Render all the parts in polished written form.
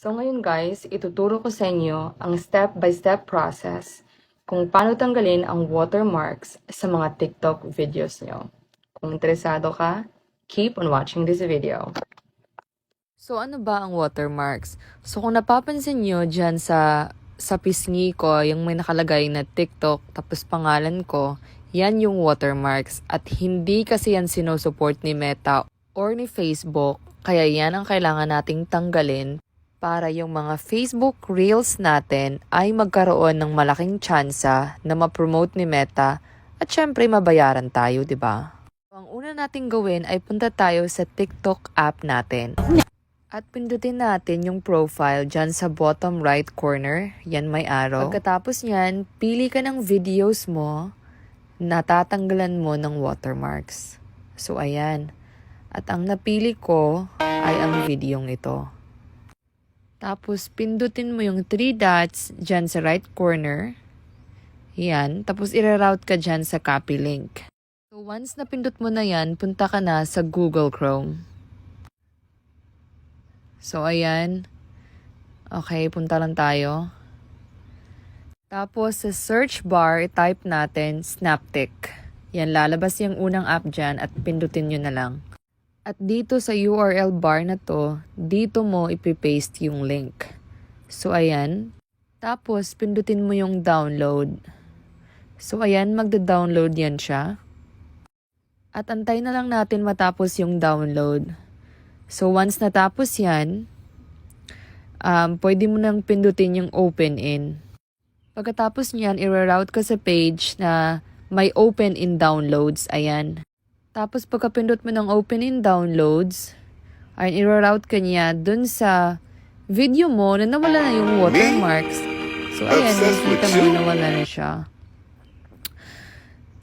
So ngayon guys, ituturo ko sa inyo ang step-by-step process kung paano tanggalin ang watermarks sa mga TikTok videos nyo. Kung interesado ka, keep on watching this video. So ano ba ang watermarks? So kung napapansin nyo dyan sa pisngi ko, yung may nakalagay na TikTok tapos pangalan ko, yan yung watermarks. At hindi kasi yan sinusupport ni Meta or ni Facebook, kaya yan ang kailangan nating tanggalin para yung mga Facebook Reels natin ay magkaroon ng malaking tsansa na ma-promote ni Meta at syempre mabayaran tayo, di ba? Ang una nating gawin ay punta tayo sa TikTok app natin. At pindutin natin yung profile dyan sa bottom right corner. Yan may arrow. Pagkatapos nyan, pili ka ng videos mo na tatanggalan mo ng watermarks. So ayan. At ang napili ko ay ang videong ito. Tapos, pindutin mo yung 3 dots dyan sa right corner. Yan. Tapos, i-route ka dyan sa copy link. So, once na pindot mo na yan, punta ka na sa Google Chrome. So, ayan. Okay, punta lang tayo. Tapos, sa search bar, type natin Snaptic. Yan, lalabas yung unang app dyan at pindutin nyo na lang. At dito sa URL bar na to, dito mo ipipaste yung link. So, ayan. Tapos, pindutin mo yung download. So, ayan, magda-download yan siya. At antay na lang natin matapos yung download. So, once natapos yan, pwede mo nang pindutin yung open in. Pagkatapos niyan, i-route ka sa page na may open in downloads. Ayan. Tapos pagkapindot mo ng open in downloads, ay i-route ka niya dun sa video mo na nawala na yung watermarks. So ayan, nakikita mo nawala na siya.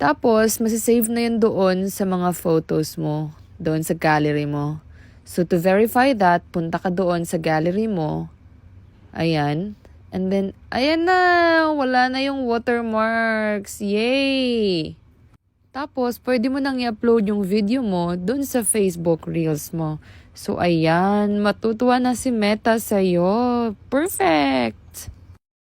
Tapos, masisave na yan doon sa mga photos mo, doon sa gallery mo. So to verify that, punta ka doon sa gallery mo. Ayan. And then, ayan na! Wala na yung watermarks. Yay! Tapos, pwede mo nang i-upload yung video mo dun sa Facebook Reels mo. So, ayan, matutuwa na si Meta sa'yo. Perfect!